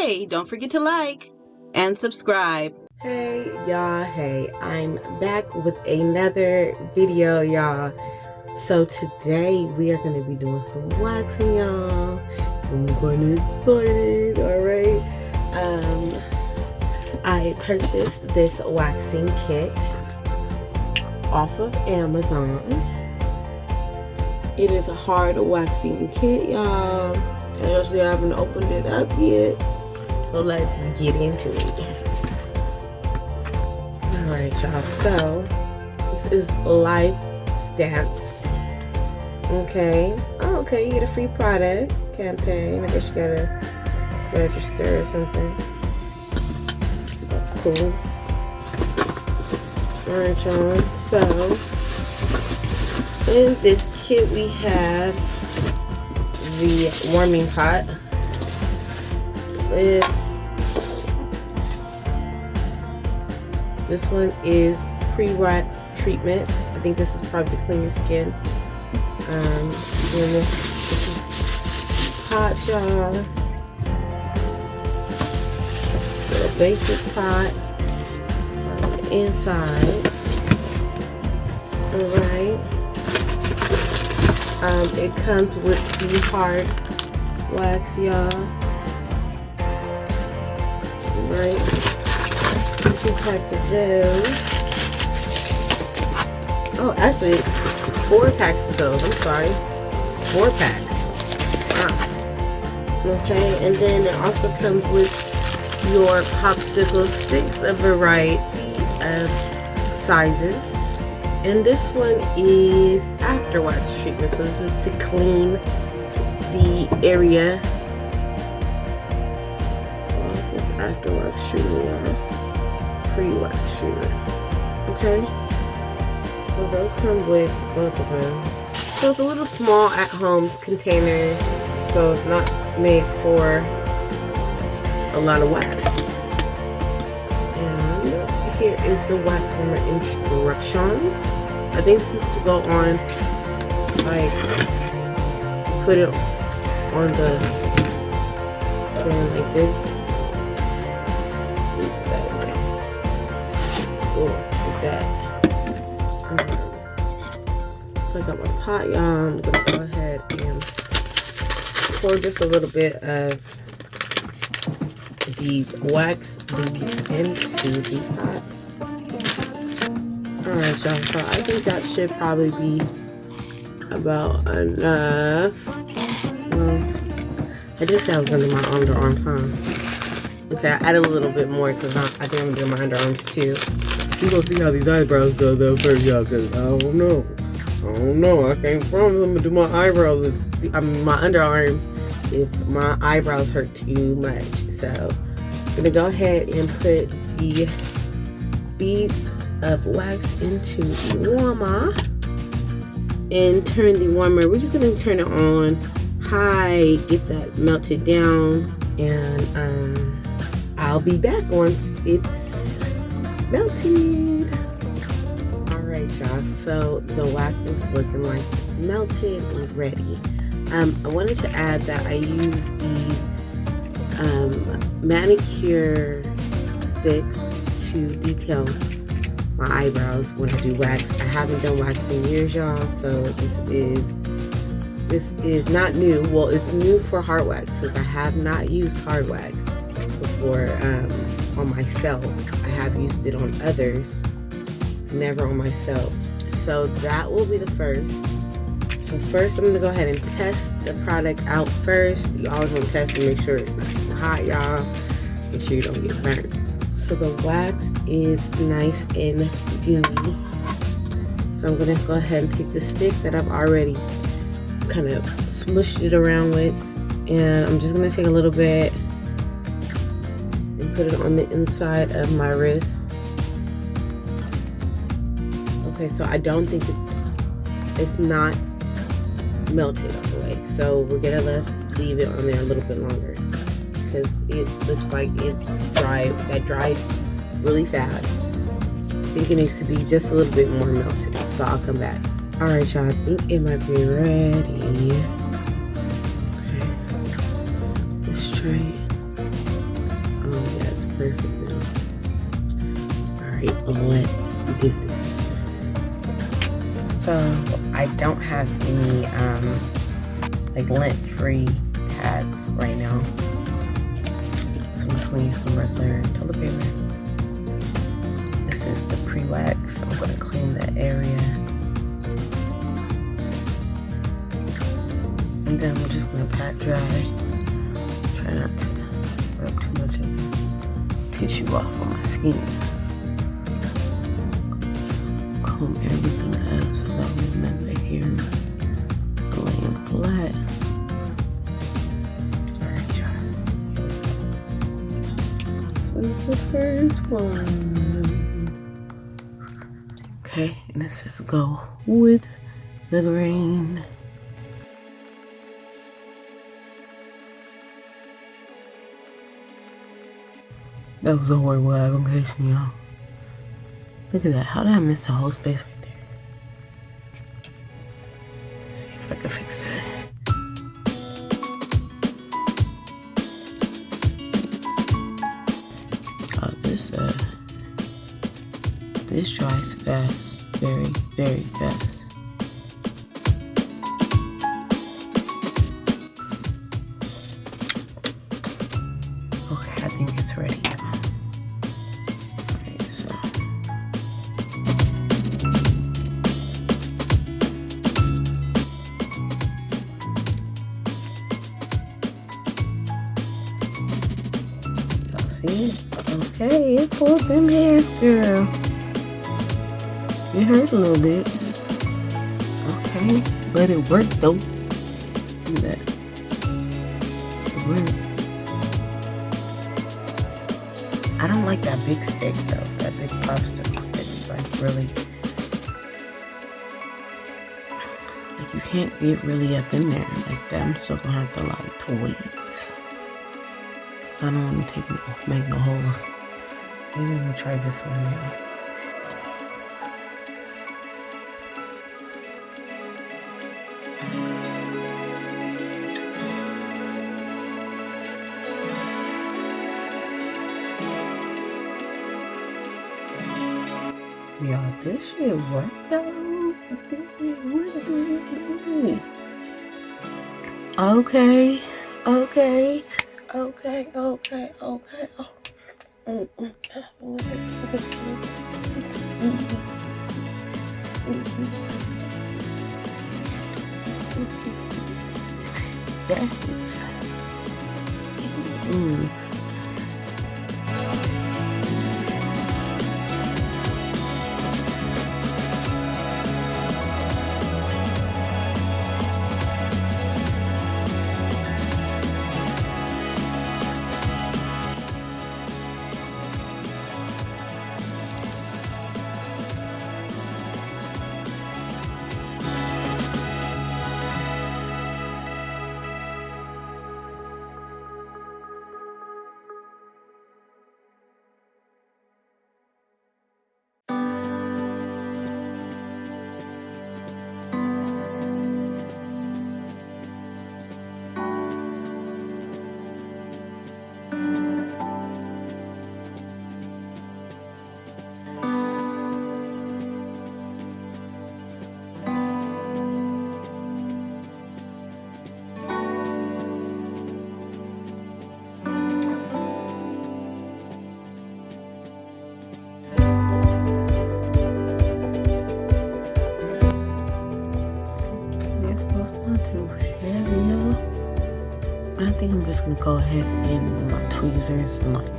Hey, don't forget to like and subscribe. Hey y'all, hey, I'm back with another video, y'all. So today we are going to be doing some waxing, y'all. I'm kind of excited. All right. I purchased this waxing kit off of Amazon. It is a hard waxing kit, y'all. I actually haven't opened it up yet, so let's get into it. Alright, y'all, so this is Life Stance. Okay. Oh, okay, you get a free product campaign. I guess you gotta register or something. That's cool. Alright, y'all, so in this kit we have the warming pot with this one is pre-wax treatment. I think this is probably to clean your skin. This is pot, y'all. Little basic pot on the inside. Alright. It comes with the hard wax, y'all. Right. 2 packs of those. Oh, actually, it's 4 packs of those. I'm sorry. 4 packs. Okay, and then it also comes with your popsicle sticks, a variety of sizes. And this one is after wax treatment. So this is to clean the area. Oh, this is after wax treatment. Pre-wax treatment. Okay. So those come with both of them. So it's a little small at-home container. So it's not made for a lot of wax. Here is the wax warmer instructions. I think this is to go on, like, put it on the thing like this. Like that. So I got my pot, y'all. I'm gonna go ahead and pour just a little bit of these wax booties into the pot. Alright, y'all, so I think that should probably be about enough. I did say I was gonna do my underarms, huh? Okay, I added a little bit more because I think I'm gonna do my underarms too. You gonna see how these eyebrows go though first, y'all, because I don't know. I can't promise I'm gonna do my eyebrows, my underarms, if my eyebrows hurt too much. So I'm gonna go ahead and put the beads of wax into the warmer and turn the warmer. We're just gonna turn it on high, get that melted down, and I'll be back once it's melted. Alright, y'all, so the wax is looking like it's melted and ready. I wanted to add that I use these manicure sticks to detail my eyebrows when I do wax. I haven't done wax in years, y'all, so this is not new. Well, it's new for hard wax because I have not used hard wax before on myself. I have used it on others, never on myself. So that will be the first. So first I'm gonna go ahead and test the product out first. You always want to test and make sure it's not too hot, y'all. Make sure you don't get burnt. So the wax is nice and gooey. So I'm gonna go ahead and take the stick that I've already kind of smushed it around with, and I'm just gonna take a little bit and put it on the inside of my wrist. Okay, so I don't think it's not melted all the way, so we're gonna leave it on there a little bit longer because it looks like it's dry. That dried really fast. I think it needs to be just a little bit more melted, so I'll come back. Alright, y'all, I think it might be ready. Okay, let's try it. Alright, let's do this. So I don't have any like lint-free pads right now. So I'm just gonna use some regular toilet paper. This is the pre-wax. I'm gonna clean the area. And then we're just gonna pat dry. Try not to rub too much of the tissue off on my skin. Comb everything up so that way none of the hairs is laying flat. Alright, y'all. So this is the first one. Okay, and it says go with the grain. That was a horrible application, y'all. Look at that. How did I miss the whole space right there? Let's see if I can fix that. Oh, this dries fast. Very, very fast. Okay, I think it's ready. See? Okay, it pulled them hairs, girl. It hurt a little bit. Okay, but it worked though. Look at that. It worked. I don't like that big stick though. That big popsicle stick is like really... Like you can't get really up in there like that. I'm still gonna have to like tweak. I don't want to make no holes. Maybe we'll try this one now. Y'all, this shit worked though. Okay. Okay. Okay. Yes. I think I'm just gonna go ahead and my tweezers and like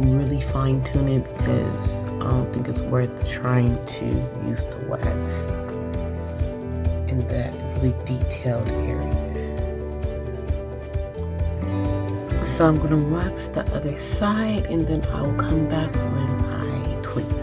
really fine tune it because I don't think it's worth trying to use the wax in that really detailed area. So I'm gonna wax the other side and then I will come back when I tweeze.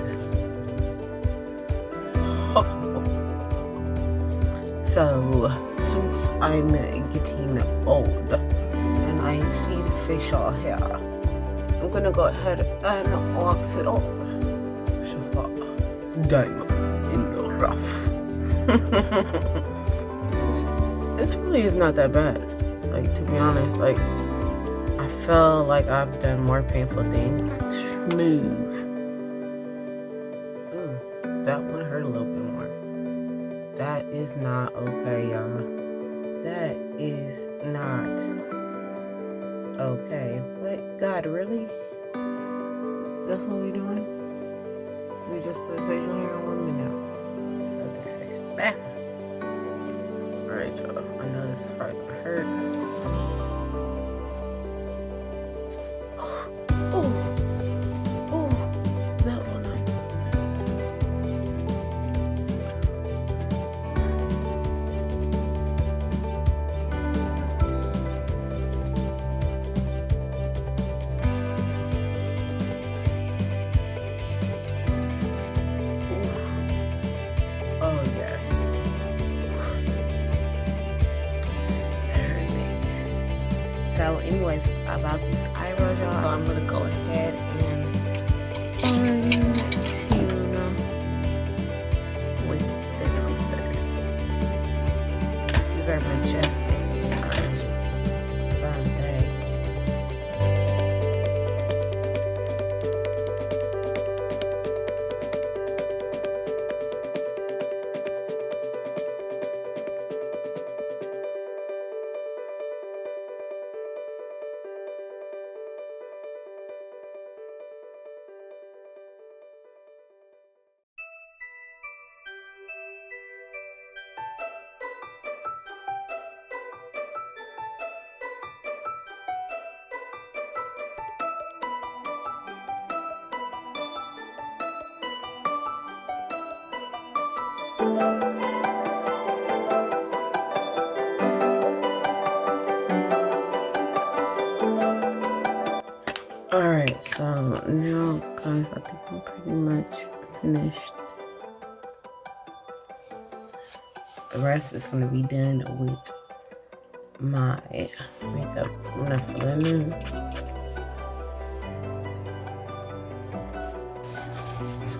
So since I'm getting old and I see the facial hair, I'm gonna go ahead and wax it off. Diamond in the rough. This really is not that bad. Like, to be honest, like I felt like I've done more painful things. Smooth. is not okay, y'all. That is not okay. What? God, really? That's what we doing? We just put facial hair on women now. So disrespectful. Alright, y'all. I know this is probably gonna hurt. Oh, that one. Oh yeah. Everything. So anyways, about these eyebrows, y'all, I'm gonna go ahead and fine tune with the tweezers. These are majestic. Alright, so now, guys, I think I'm pretty much finished. The rest is going to be done with my makeup when I fill in. So,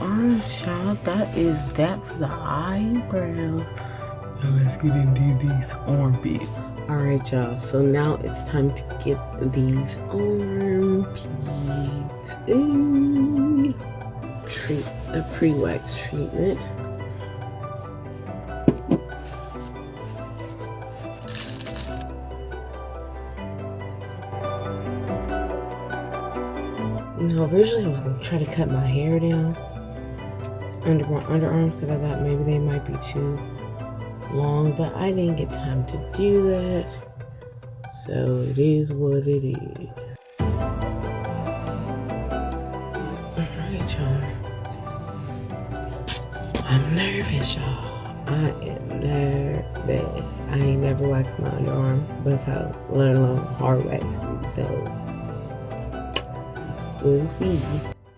alright, y'all, that is that for the eyebrows. Now let's get into these armpits. Alright, y'all, so now it's time to get these armpits. Treat the pre-wax treatment. Now, originally I was going to try to cut my hair down under my underarms because I thought maybe they might be too long, but I didn't get time to do that, so it is what it is. Alright, y'all. I'm nervous, y'all. I am nervous. I ain't never waxed my underarm before, let alone hard waxing, so we'll see.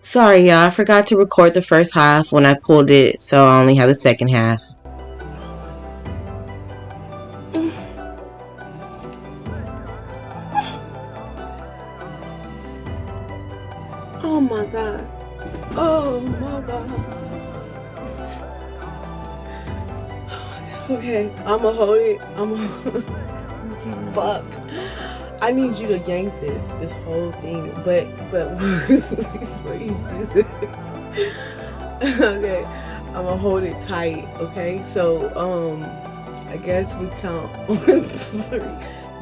Sorry, y'all. I forgot to record the first half when I pulled it, so I only have the second half. Oh my God. Oh my God. Okay, I'ma hold it. Fuck. I need you to yank this whole thing, but before you do this, okay, I'ma hold it tight. Okay, so I guess we count 1, 3.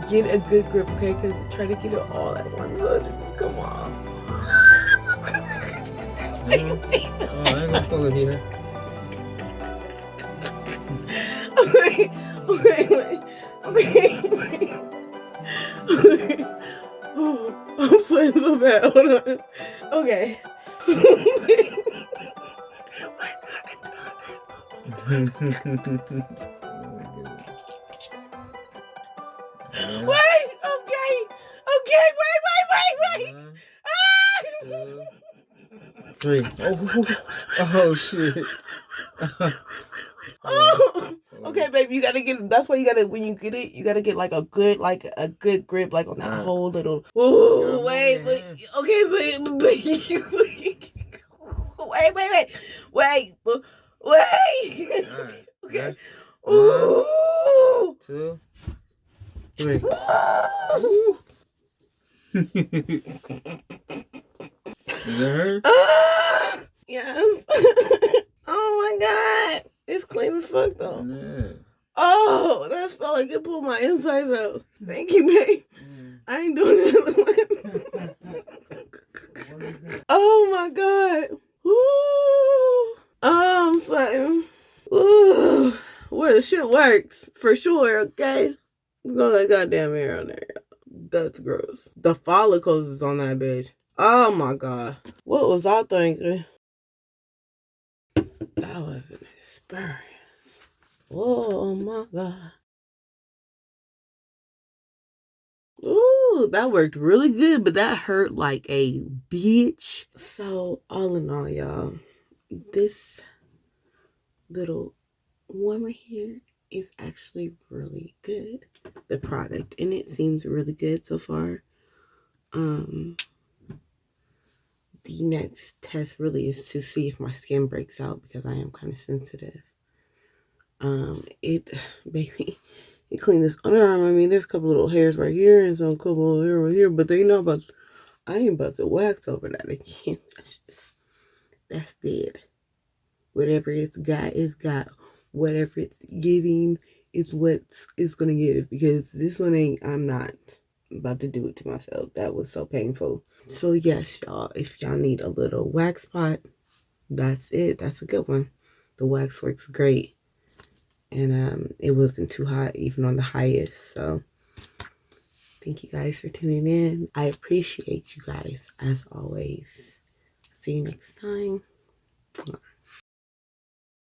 Get a good grip, okay? Cause try to get it all at once. So just come on. I ain't gonna pull it here. Okay. Oh, I'm sweating so bad. Hold on. Okay. Wait. Okay. Wait. 1, 2, 3. Oh shit. Oh. Okay, baby, you gotta get. That's why you gotta. When you get it, you gotta get like a good grip, like on that whole little. Ooh, wait. Okay, but wait. Okay. Ooh. 2, 3. Does it hurt? Yes. Oh my God. It's clean as fuck though. Yeah. Oh, that felt like it pulled my insides out. Thank you, babe. I ain't doing that. Oh my god. Woo. I'm saying. Woo. Well, the shit works for sure. Okay. Let's go that goddamn hair on there. That's gross. The follicles is on that bitch. Oh my god. What was I thinking? That was an experience. Oh my god. Ooh, that worked really good, but that hurt like a bitch. So, all in all, y'all, this little warmer here is actually really good. The product in it seems really good so far. The next test really is to see if my skin breaks out because I am kind of sensitive. Baby, you clean this underarm. I mean, there's a couple little hairs right here and some couple of hair right here, but they know about. I ain't about to wax over that again. That's dead. Whatever it's got. Whatever it's giving is what it's gonna give. Because this one I'm not about to do it to myself. That was so painful. So yes, y'all, if y'all need a little wax spot, that's it. That's a good one. The wax works great. And it wasn't too hot even on the highest. So thank you guys for tuning in. I appreciate you guys as always. See you next time.